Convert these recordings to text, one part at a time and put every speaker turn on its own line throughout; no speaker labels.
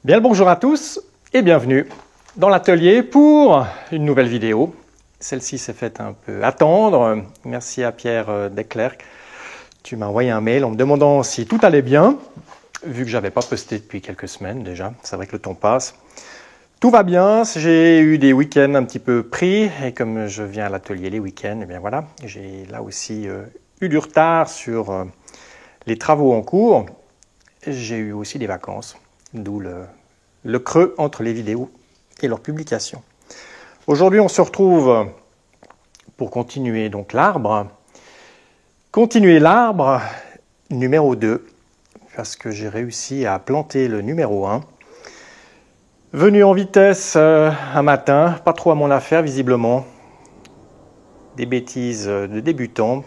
Bien le bonjour à tous et bienvenue dans l'atelier pour une nouvelle vidéo. Celle-ci s'est faite un peu attendre. Merci à Pierre Declercq. Tu m'as envoyé un mail en me demandant si tout allait bien, vu que j'avais pas posté depuis quelques semaines déjà. C'est vrai que le temps passe. Tout va bien, j'ai eu des week-ends un petit peu pris et comme je viens à l'atelier les week-ends, eh bien voilà, j'ai là aussi eu du retard sur les travaux en cours. J'ai eu aussi des vacances, d'où le creux entre les vidéos et leur publication. Aujourd'hui, on se retrouve pour continuer donc l'arbre. Continuer l'arbre numéro 2, parce que j'ai réussi à planter le numéro 1. Venu en vitesse un matin, pas trop à mon affaire visiblement. Des bêtises de débutant.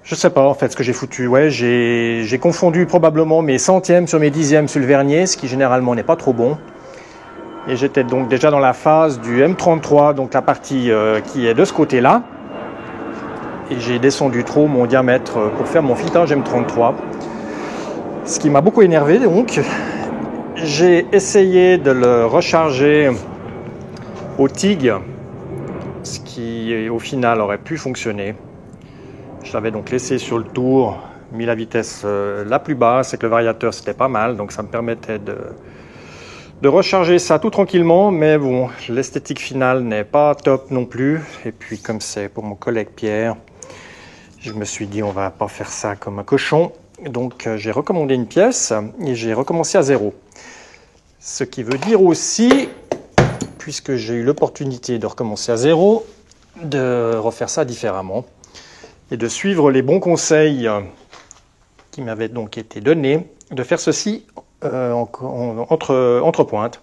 Je sais pas en fait ce que j'ai foutu. Ouais, j'ai confondu probablement mes centièmes sur mes dixièmes sur le vernier, ce qui généralement n'est pas trop bon. Et j'étais donc déjà dans la phase du M33, donc la partie qui est de ce côté-là. Et j'ai descendu trop mon diamètre pour faire mon filetage M33. Ce qui m'a beaucoup énervé donc. J'ai essayé de le recharger au TIG, ce qui au final aurait pu fonctionner. Je l'avais donc laissé sur le tour, mis la vitesse la plus basse et que le variateur c'était pas mal, donc ça me permettait de recharger ça tout tranquillement, mais bon, l'esthétique finale n'est pas top non plus. Et puis comme c'est pour mon collègue Pierre, je me suis dit on va pas faire ça comme un cochon. Donc j'ai recommandé une pièce et j'ai recommencé à zéro. Ce qui veut dire aussi, puisque j'ai eu l'opportunité de recommencer à zéro, de refaire ça différemment et de suivre les bons conseils qui m'avaient donc été donnés, de faire ceci entre pointes.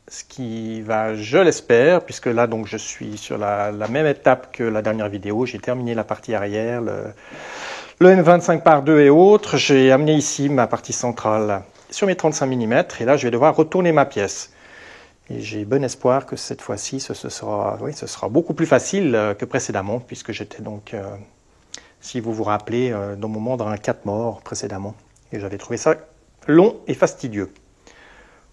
Ce qui va, je l'espère, puisque là donc je suis sur la même étape que la dernière vidéo, j'ai terminé la partie arrière, le M25 par 2 et autres, j'ai amené ici ma partie centrale sur mes 35 mm et là je vais devoir retourner ma pièce. Et j'ai bon espoir que cette fois-ci ce sera beaucoup plus facile que précédemment, puisque j'étais donc, si vous vous rappelez, dans mon mandrin 4 morts précédemment. Et j'avais trouvé ça long et fastidieux.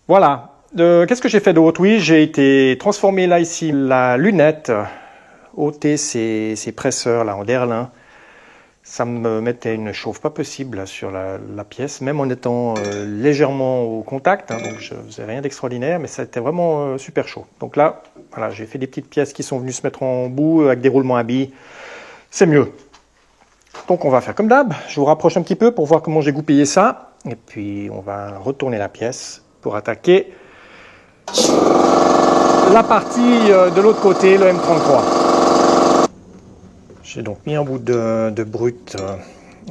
Voilà. Qu'est-ce que j'ai fait d'autre? Oui, j'ai été transformer là ici la lunette, ôter ces presseurs là en Derlin. Ça me mettait une chauffe pas possible sur la pièce, même en étant légèrement au contact, hein, donc je faisais rien d'extraordinaire, mais ça était vraiment super chaud. Donc là, voilà, j'ai fait des petites pièces qui sont venues se mettre en bout avec des roulements à billes. C'est mieux. Donc on va faire comme d'hab, je vous rapproche un petit peu pour voir comment j'ai goupillé ça, et puis on va retourner la pièce pour attaquer la partie de l'autre côté, le M33. J'ai donc mis un bout de brut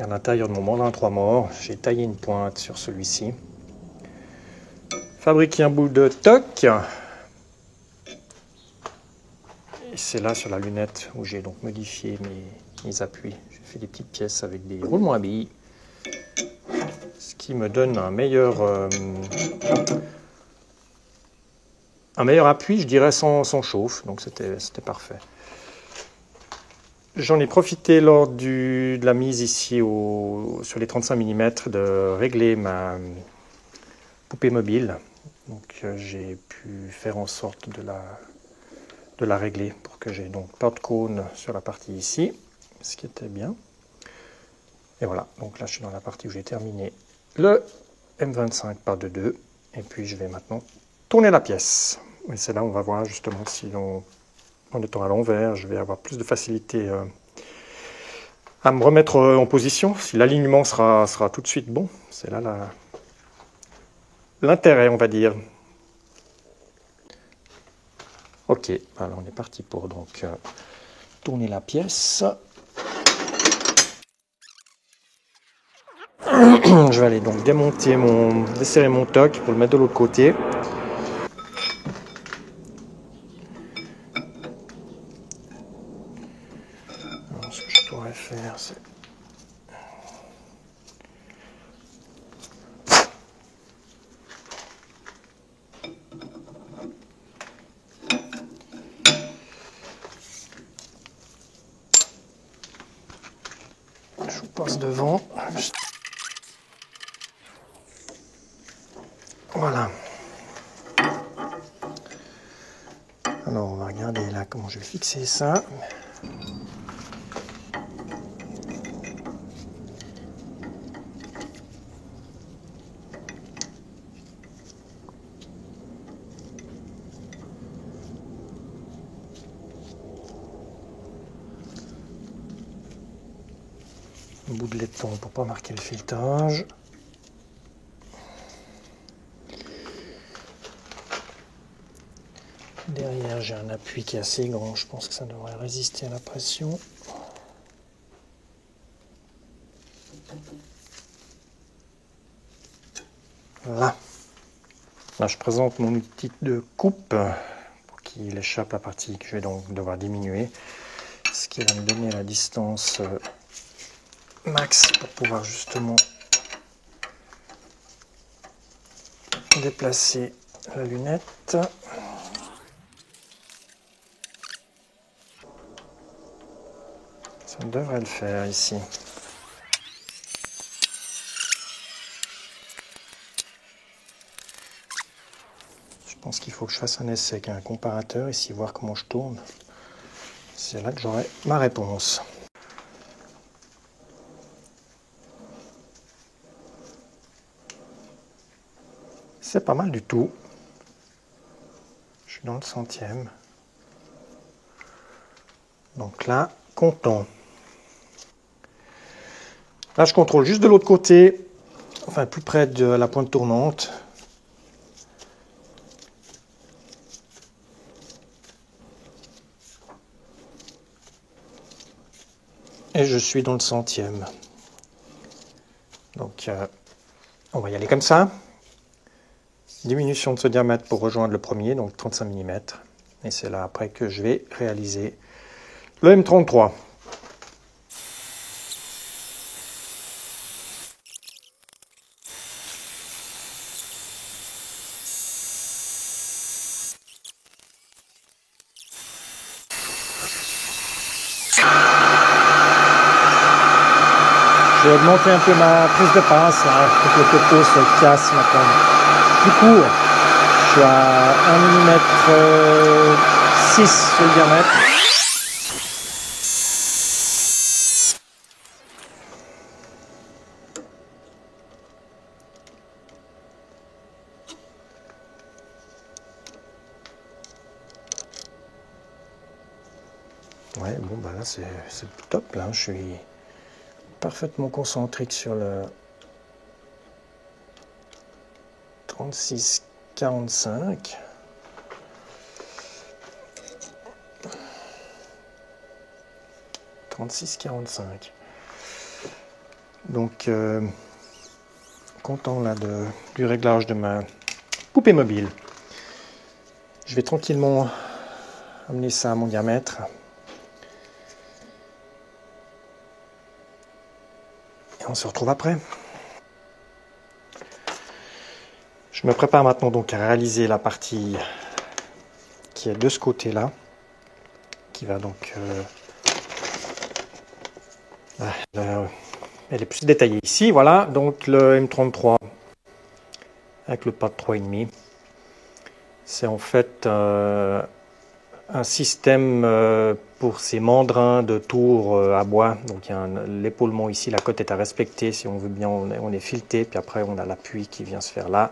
à l'intérieur de mon mandrin 3 morts. J'ai taillé une pointe sur celui-ci. Fabriqué un bout de toc. Et c'est là sur la lunette où j'ai donc modifié mes appuis. J'ai fait des petites pièces avec des roulements à billes. Ce qui me donne un meilleur appui, je dirais, sans chauffe. Donc c'était parfait. J'en ai profité lors de la mise ici sur les 35 mm de régler ma poupée mobile. Donc j'ai pu faire en sorte de la régler pour que j'ai donc pas de cône sur la partie ici, ce qui était bien. Et voilà, donc là je suis dans la partie où j'ai terminé le M25 par 2,2 et puis je vais maintenant tourner la pièce. Et c'est là où on va voir justement si en étant à l'envers, je vais avoir plus de facilité à me remettre en position. Si l'alignement sera tout de suite bon, c'est là l'intérêt, on va dire. Ok, alors on est parti pour donc tourner la pièce. Je vais aller donc desserrer mon toc pour le mettre de l'autre côté. Alors, ce que je pourrais faire, c'est je vous passe devant. Voilà. Alors on va regarder là comment je vais fixer ça. Un bout de laiton pour pas marquer le filetage. Derrière, j'ai un appui qui est assez grand, je pense que ça devrait résister à la pression. Là. Là, je présente mon outil de coupe pour qu'il échappe la partie que je vais donc devoir diminuer. Ce qui va me donner la distance max pour pouvoir justement déplacer la lunette. Ça devrait le faire ici. Je pense qu'il faut que je fasse un essai avec un comparateur ici, voir comment je tourne. C'est là que j'aurai ma réponse. C'est pas mal du tout. Je suis dans le centième. Donc là, content. Là, je contrôle juste de l'autre côté, enfin plus près de la pointe tournante. Et je suis dans le centième. Donc, on va y aller comme ça. Diminution de ce diamètre pour rejoindre le premier, donc 35 mm. Et c'est là après que je vais réaliser le M33. Je vais augmenter un peu ma prise de pince, là, pour que le coteau se casse maintenant. Plus court, je suis à 1 mm 6 sur le diamètre. Ouais, bon, bah là c'est top, là, je suis parfaitement concentrique sur le 36-45. Donc, content là du réglage de ma poupée mobile. Je vais tranquillement amener ça à mon diamètre. Et on se retrouve après. Je me prépare maintenant donc à réaliser la partie qui est de ce côté-là, qui va donc... elle est plus détaillée ici, voilà, donc le M33 avec le pas de 3,5. C'est en fait un système pour ces mandrins de tours à bois. Donc il y a l'épaulement ici, la cote est à respecter. Si on veut bien, on est fileté, puis après on a l'appui qui vient se faire là.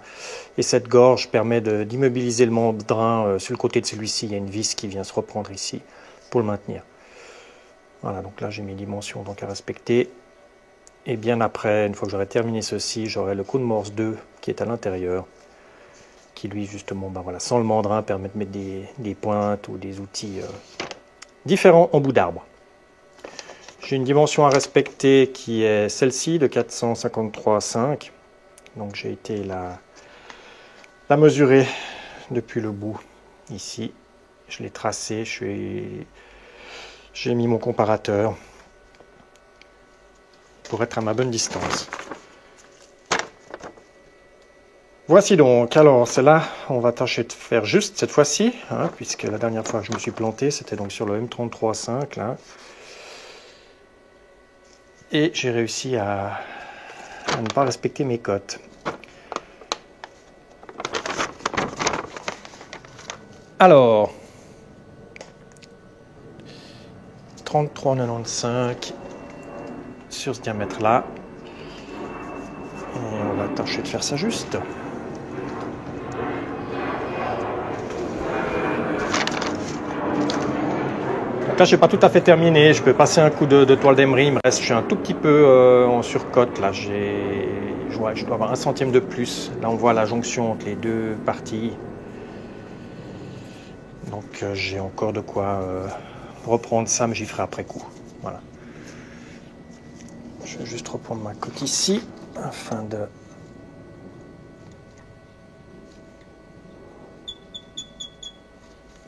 Et cette gorge permet d'immobiliser le mandrin sur le côté de celui-ci. Il y a une vis qui vient se reprendre ici pour le maintenir. Voilà, donc là j'ai mes dimensions donc à respecter. Et bien après, une fois que j'aurai terminé ceci, j'aurai le coup de morse 2 qui est à l'intérieur, qui lui justement, ben voilà, sans le mandrin, permet de mettre des pointes ou des outils différents en bout d'arbre. J'ai une dimension à respecter qui est celle-ci de 453,5. Donc j'ai été la mesurer depuis le bout ici. Je l'ai tracé, j'ai mis mon comparateur pour être à ma bonne distance. Voici donc, alors c'est là, on va tâcher de faire juste cette fois-ci, hein, puisque la dernière fois que je me suis planté, c'était donc sur le M33,5 là. Et j'ai réussi à ne pas respecter mes cotes. Alors, 33,95 sur ce diamètre-là. Et on va tâcher de faire ça juste. Donc là, je n'ai pas tout à fait terminé. Je peux passer un coup de toile d'émery. Il me reste, je suis un tout petit peu en surcote. Là, je dois avoir 1 centime de plus. Là, on voit la jonction entre les deux parties. Donc, j'ai encore de quoi reprendre ça, mais j'y ferai après coup. Voilà. Je vais juste reprendre ma coque ici afin de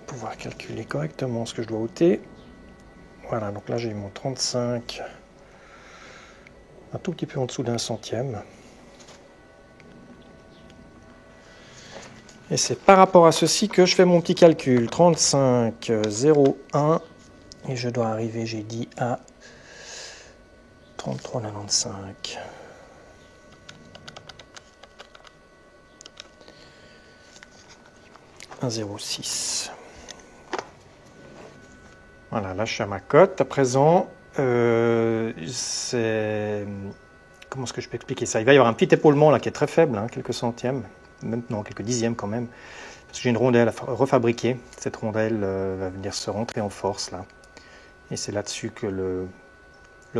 pouvoir calculer correctement ce que je dois ôter. Voilà, donc là j'ai mon 35, un tout petit peu en dessous d'1 centième. Et c'est par rapport à ceci que je fais mon petit calcul. 35,01 et je dois arriver, j'ai dit, à 33,95. « 1,06. Voilà, là je suis à ma cote. À présent, c'est... Comment est-ce que je peux expliquer ça? Il va y avoir un petit épaulement là qui est très faible, hein, quelques centièmes, même non, quelques dixièmes quand même. Parce que j'ai une rondelle à refabriquer. Cette rondelle va venir se rentrer en force là. Et c'est là-dessus que le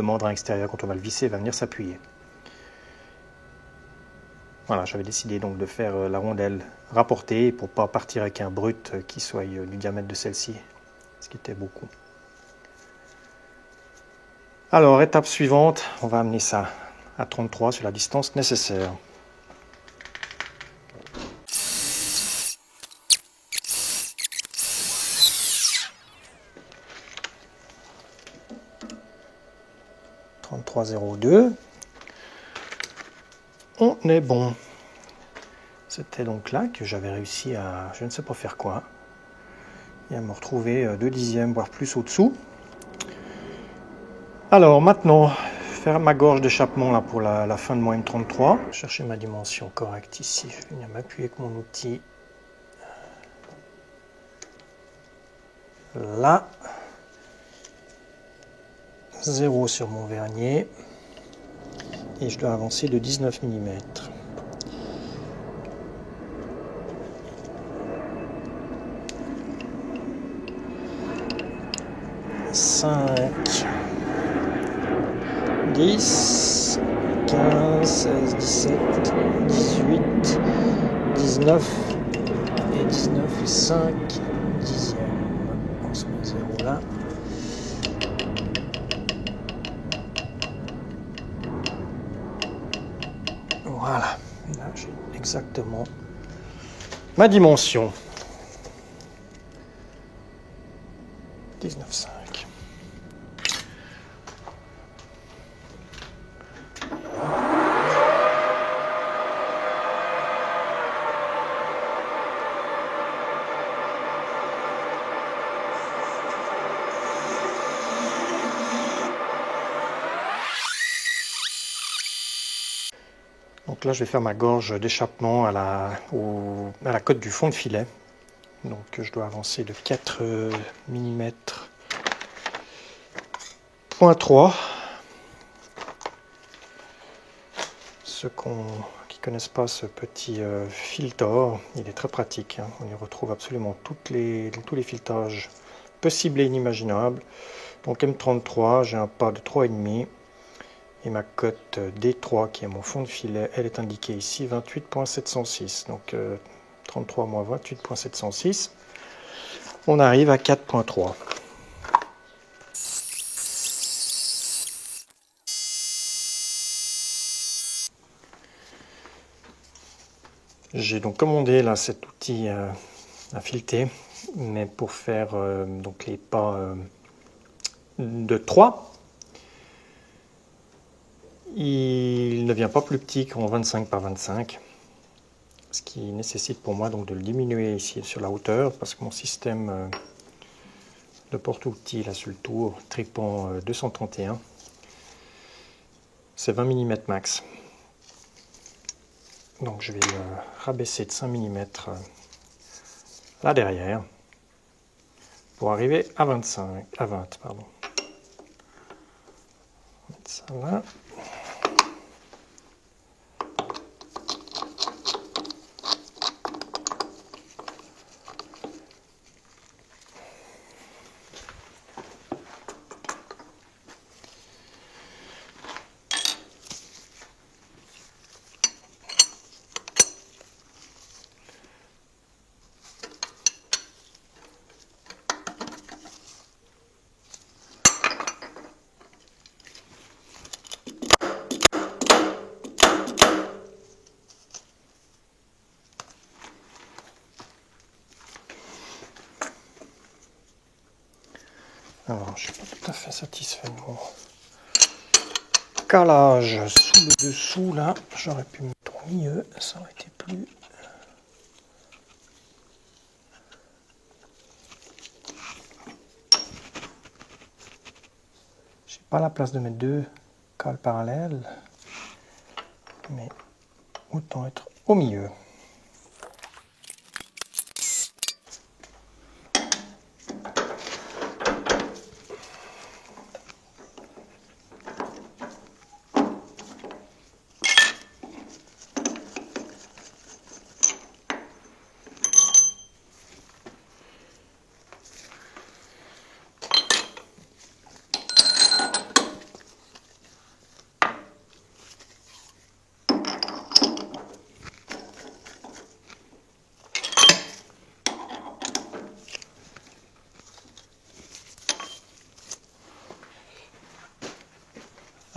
mandrin extérieur, quand on va le visser, va venir s'appuyer. Voilà, j'avais décidé donc de faire la rondelle rapportée pour ne pas partir avec un brut qui soit du diamètre de celle-ci, ce qui était beaucoup. Alors, étape suivante, on va amener ça à 33 sur la distance nécessaire. « 33,02 ». On est bon. C'était donc là que j'avais réussi à, je ne sais pas faire quoi, et à me retrouver 2 dixièmes, voire plus au-dessous. Alors maintenant, faire ma gorge d'échappement là pour la fin de mon M33. Chercher ma dimension correcte ici. Je vais venir m'appuyer avec mon outil. Là. 0 sur mon vernier. Et je dois avancer de 19 mm. « 5, 10, 15, 16, 17, 18, 19 et 19 et 5 dixièmes. On se met 0 là. Voilà, là j'ai exactement ma dimension. 19,5. Donc là, je vais faire ma gorge d'échappement à la cote du fond de filet. Donc je dois avancer de 4 mm. 0.3. Ceux qui ne connaissent pas ce petit filtre, il est très pratique. Hein. On y retrouve absolument tous les filtrages possibles et inimaginables. Donc M33, j'ai un pas de 3,5. Et ma cote D3, qui est mon fond de filet, elle est indiquée ici, 28.706. Donc 33 moins 28.706. On arrive à 4.3. J'ai donc commandé là cet outil à fileter, mais pour faire donc les pas de 3. Il ne vient pas plus petit qu'en 25 par 25, ce qui nécessite pour moi donc de le diminuer ici sur la hauteur, parce que mon système de porte-outils là sur le tour, Tripon 231, c'est 20 mm max. Donc je vais le rabaisser de 5 mm là derrière, pour arriver à 25, à 20, pardon. On va mettre ça là. Alors, je ne suis pas tout à fait satisfait de mon calage sous le dessous, là. J'aurais pu mettre au milieu, ça aurait été plus... J'ai pas la place de mettre deux cales parallèles, mais autant être au milieu.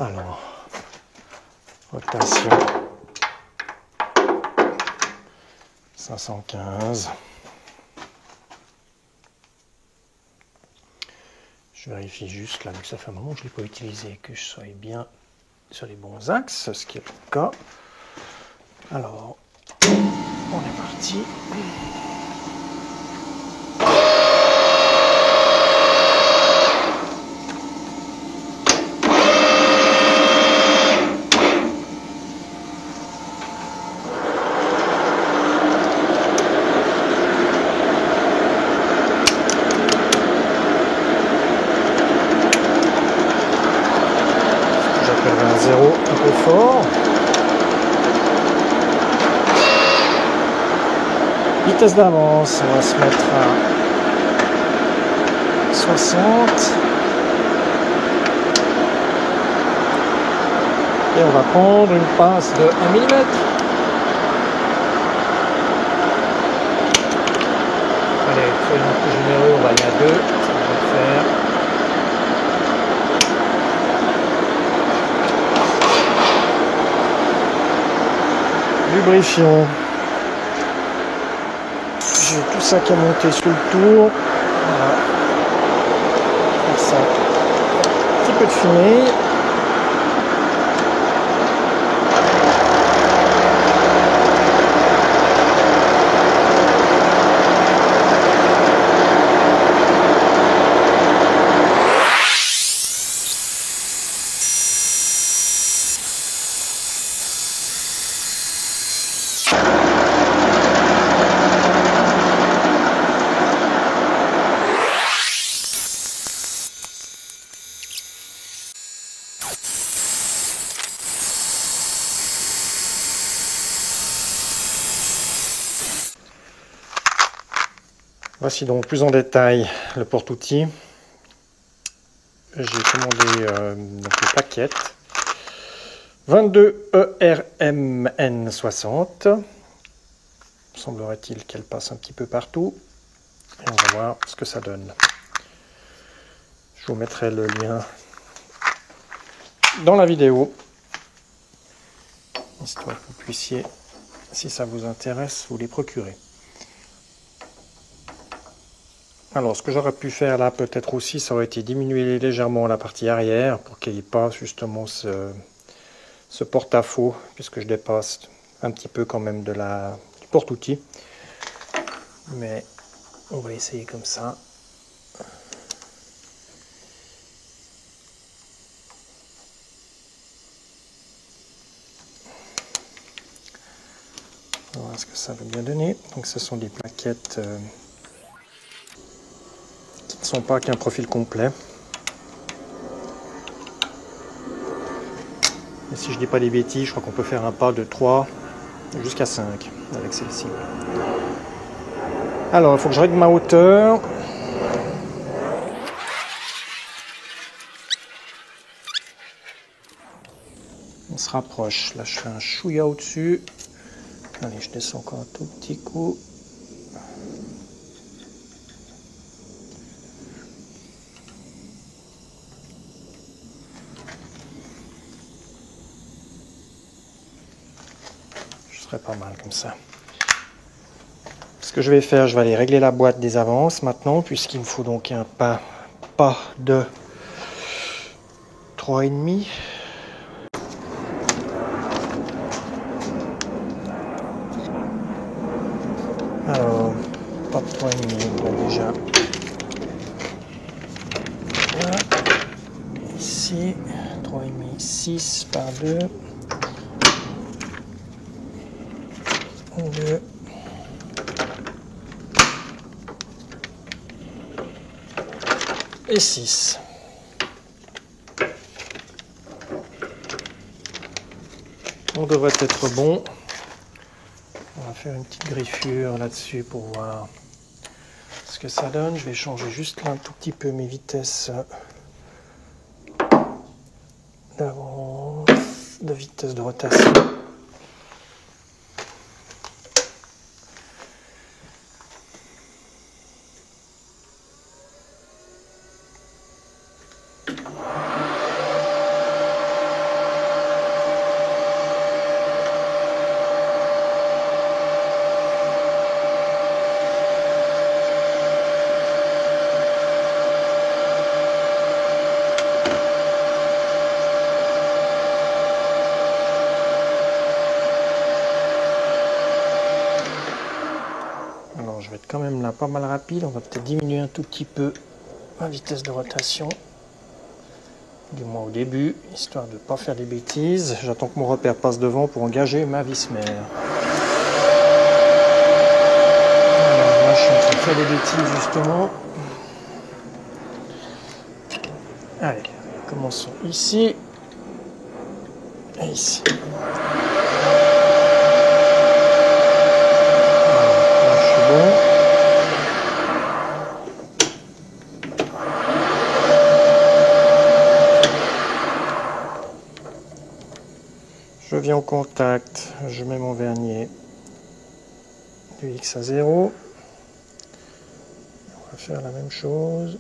Alors, rotation 515. Je vérifie juste là, vu que ça fait un moment que je ne l'ai pas utilisé, que je sois bien sur les bons axes, ce qui est le cas. Alors, on est parti. Un peu fort. Vitesse d'avance, on va se mettre à 60. Et on va prendre une passe de 1 mm. Allez, soyons plus généreux, on va aller à 2. Ça va le faire. Lubrifions. J'ai tout ça qui est monté sous le tour. Voilà. Faire ça. Un petit peu de fumée. Voici donc plus en détail le porte-outils. J'ai commandé donc les plaquettes 22 ERMN60. Semblerait-il qu'elles passent un petit peu partout. Et on va voir ce que ça donne. Je vous mettrai le lien dans la vidéo, histoire que vous puissiez, si ça vous intéresse, vous les procurer. Alors, ce que j'aurais pu faire là, peut-être aussi, ça aurait été diminuer légèrement la partie arrière pour qu'il n'y ait pas justement ce porte-à-faux, puisque je dépasse un petit peu quand même du porte-outils. Mais on va essayer comme ça. On va voir ce que ça veut bien donner. Donc, ce sont des plaquettes qui son pas qu'un profil complet. Et si je dis pas des bêtises, je crois qu'on peut faire un pas de 3 jusqu'à 5 avec celle-ci. Alors, il faut que je règle ma hauteur. On se rapproche. Là, je fais un chouïa au-dessus. Allez, je descends encore un tout petit coup. Je serai pas mal comme ça. Ce que je vais faire, je vais aller régler la boîte des avances maintenant, puisqu'il me faut donc un pas de 3,5. Alors, pas de 3,5, donc déjà. Là, ici, 3,5, 6 par 2. 2. Et 6. On devrait être bon. On va faire une petite griffure là-dessus pour voir ce que ça donne. Je vais changer juste là un tout petit peu mes vitesses d'avance, de vitesse de rotation. Alors je vais être quand même là pas mal rapide, on va peut-être diminuer un tout petit peu ma vitesse de rotation, du moins au début, histoire de ne pas faire des bêtises. J'attends que mon repère passe devant pour engager ma vis mère. Alors là je suis en train de faire des bêtises justement. Allez, commençons ici et ici. Je viens au contact, je mets mon vernier du X à 0. On va faire la même chose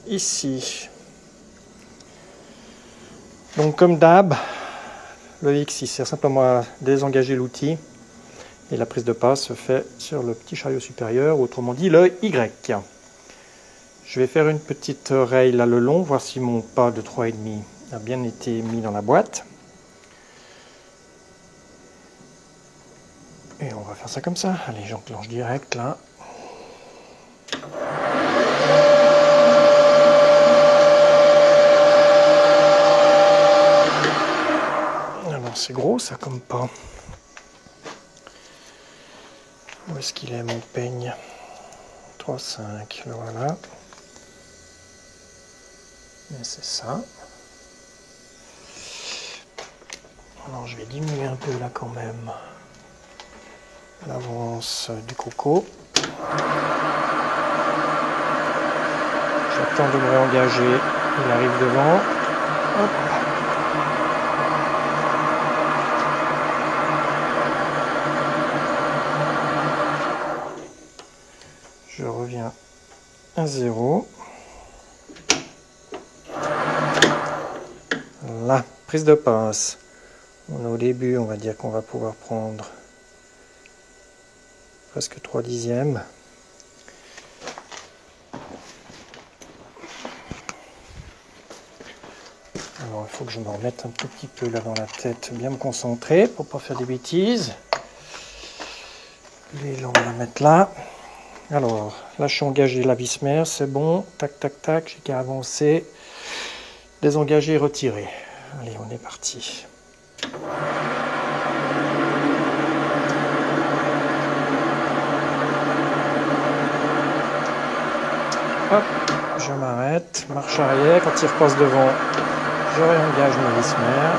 ici. Donc comme d'hab, le X il sert simplement à désengager l'outil et la prise de passe se fait sur le petit chariot supérieur, autrement dit le Y. Je vais faire une petite rail là le long, voir si mon pas de 3,5 a bien été mis dans la boîte. Et on va faire ça comme ça. Allez, j'enclenche direct là. Alors c'est gros ça comme pas. Où est-ce qu'il est mon peigne? 3,5, le voilà. Et c'est ça. Alors je vais diminuer un peu là quand même l'avance du coco. J'attends de me réengager. Il arrive devant. Hop. Je reviens à 0. Là, prise de passe. On est au début, on va dire qu'on va pouvoir prendre presque 3 dixièmes. Alors il faut que je me remette un tout petit peu là dans la tête, bien me concentrer pour ne pas faire des bêtises. L'huile, on va la mettre là. Alors là je suis engagé la vis mère, c'est bon. Tac tac tac, j'ai qu'à avancer. Désengager, retirer. Allez, on est parti. Hop, je m'arrête, marche arrière, quand il repasse devant, je réengage ma vis mère.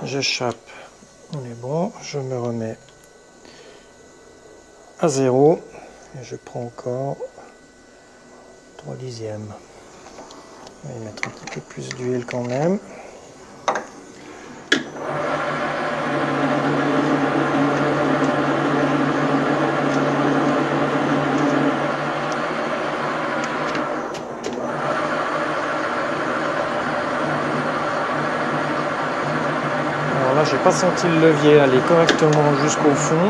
J'échappe, on est bon, je me remets à 0 et je prends encore 3 dixièmes. Je vais mettre un petit peu plus d'huile quand même. Alors là, j'ai pas senti le levier aller correctement jusqu'au fond.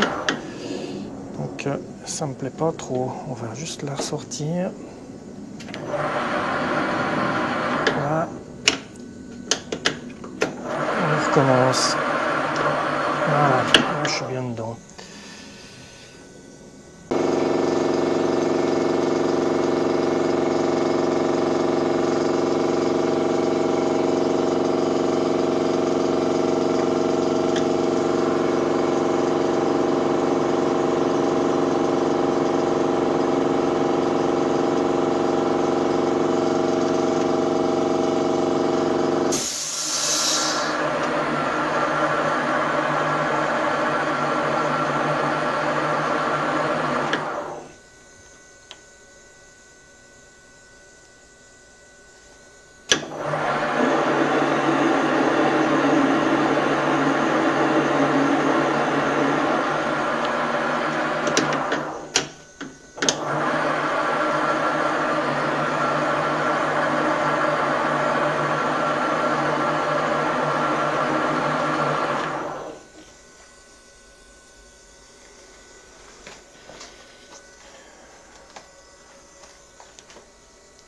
Donc ça me plaît pas trop. On va juste la ressortir. Voilà. On recommence. Voilà, là, je suis bien dedans.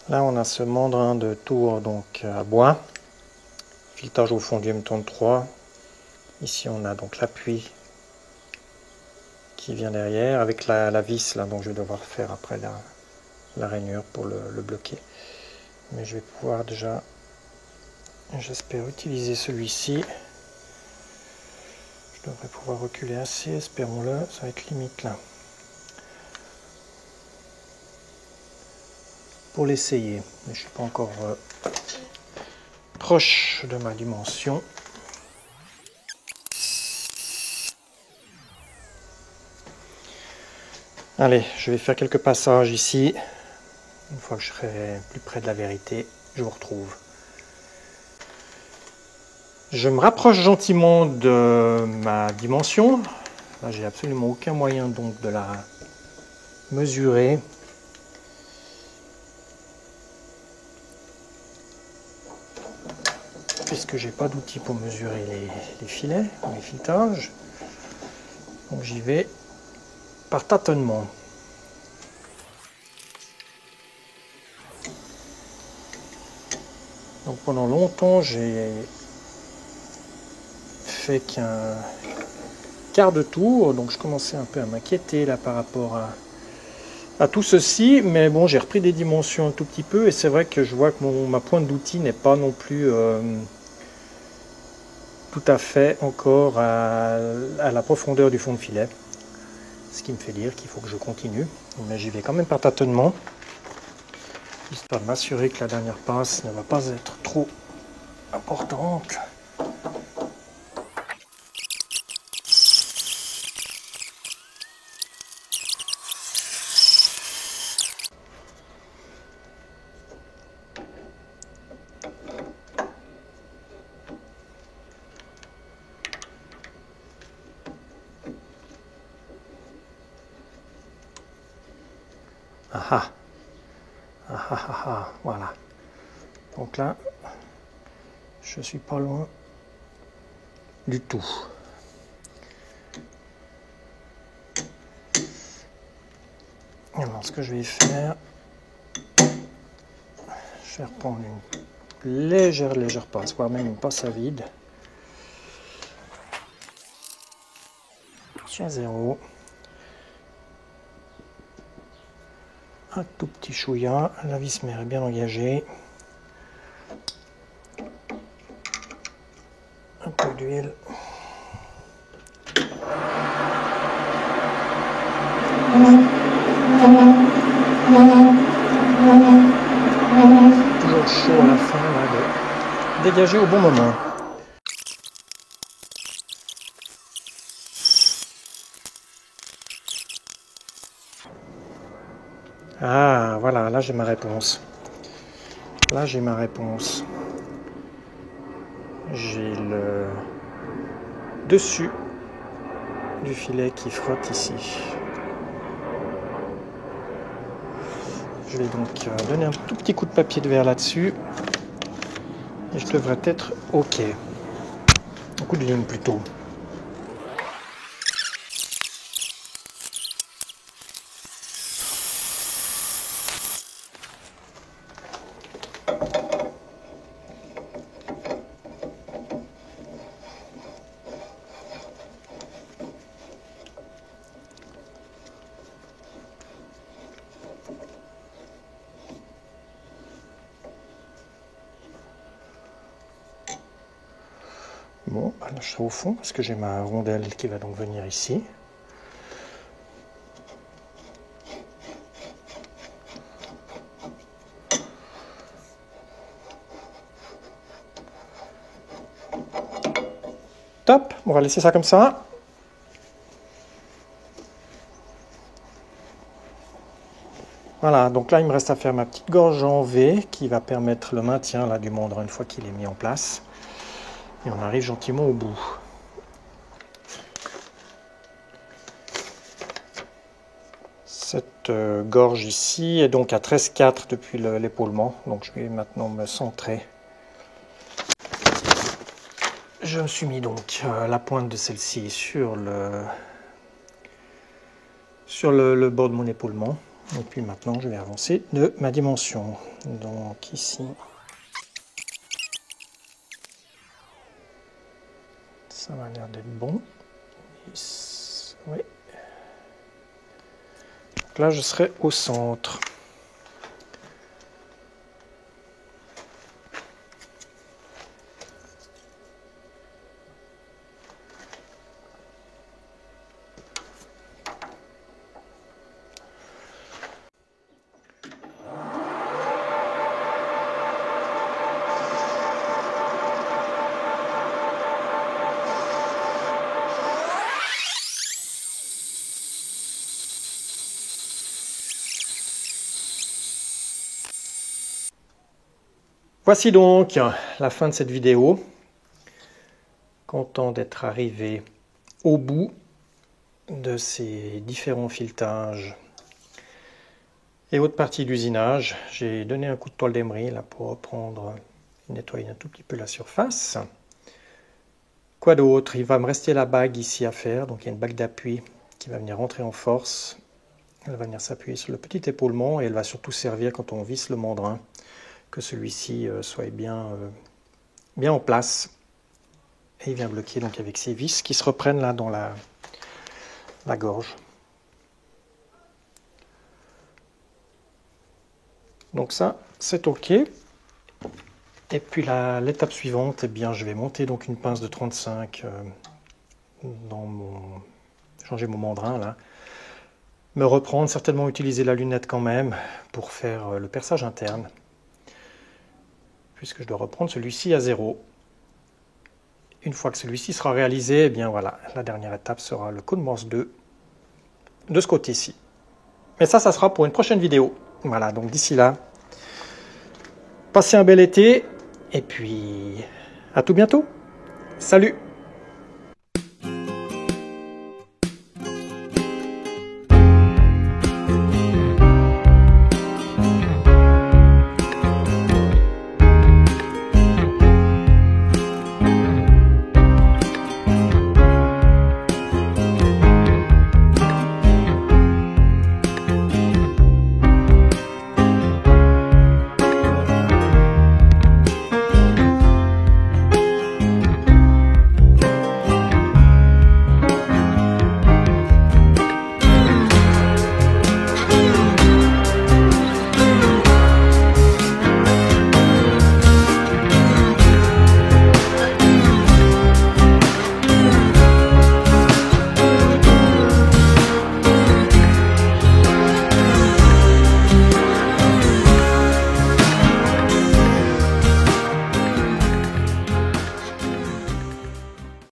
Là, on a ce mandrin de tour donc à bois, filetage au fond du M33. Ici, on a donc l'appui qui vient derrière avec la vis là, donc je vais devoir faire après la rainure pour le bloquer. Mais je vais pouvoir déjà, j'espère, utiliser celui-ci. Je devrais pouvoir reculer assez, espérons-le, ça va être limite là. Pour l'essayer, mais je ne suis pas encore proche de ma dimension. Allez, je vais faire quelques passages ici. Une fois que je serai plus près de la vérité, je vous retrouve. Je me rapproche gentiment de ma dimension. Là, j'ai absolument aucun moyen donc de la mesurer. Puisque j'ai pas d'outil pour mesurer les filets, les filetages. Donc j'y vais par tâtonnement. Donc pendant longtemps j'ai fait qu'un quart de tour, donc je commençais un peu à m'inquiéter là par rapport à tout ceci, mais bon, j'ai repris des dimensions un tout petit peu et c'est vrai que je vois que ma pointe d'outil n'est pas non plus tout à fait encore à la profondeur du fond de filet, ce qui me fait dire qu'il faut que je continue, mais j'y vais quand même par tâtonnement, histoire de m'assurer que la dernière passe ne va pas être trop importante. Ah ah, ah ah ah, voilà. Donc là, je suis pas loin du tout. Alors, ce que je vais faire, je vais reprendre une légère passe, voire même une passe à vide. Sur 0. Un tout petit chouïa, la vis mère est bien engagée. Un peu d'huile. Toujours chaud à la fin, là, de dégager au bon moment. Ah, voilà, là j'ai ma réponse. Là j'ai ma réponse. J'ai le dessus du filet qui frotte ici. Je vais donc donner un tout petit coup de papier de verre là-dessus. Et je devrais être OK. Un coup de ligne plutôt. Bon, là je serai au fond parce que j'ai ma rondelle qui va donc venir ici. Top, on va laisser ça comme ça. Voilà, donc là il me reste à faire ma petite gorge en V qui va permettre le maintien là, du mandrin une fois qu'il est mis en place. Et on arrive gentiment au bout. Cette gorge ici est donc à 13,4 depuis l'épaulement, donc je vais maintenant me centrer. Je me suis mis donc la pointe de celle-ci sur le bord de mon épaulement. Et puis maintenant je vais avancer de ma dimension. Donc ici, ça va l'air d'être bon. Oui. Donc là je serai au centre. Voici donc la fin de cette vidéo. Content d'être arrivé au bout de ces différents filetages et autres parties d'usinage. J'ai donné un coup de toile d'émery là pour reprendre, nettoyer un tout petit peu la surface. Quoi d'autre? Il va me rester la bague ici à faire. Donc il y a une bague d'appui qui va venir rentrer en force. Elle va venir s'appuyer sur le petit épaulement et elle va surtout servir quand on visse le mandrin, que celui-ci soit bien en place. Et il vient bloquer donc avec ces vis qui se reprennent là dans la gorge. Donc ça, c'est OK. Et puis l'étape suivante, eh bien, je vais monter donc une pince de 35 changer mon mandrin là. Me reprendre, certainement utiliser la lunette quand même pour faire le perçage interne. Puisque je dois reprendre celui-ci à 0. Une fois que celui-ci sera réalisé, eh bien voilà, la dernière étape sera le coup de morse 2 de ce côté-ci. Mais ça sera pour une prochaine vidéo. Voilà, donc d'ici là, passez un bel été et puis à tout bientôt. Salut!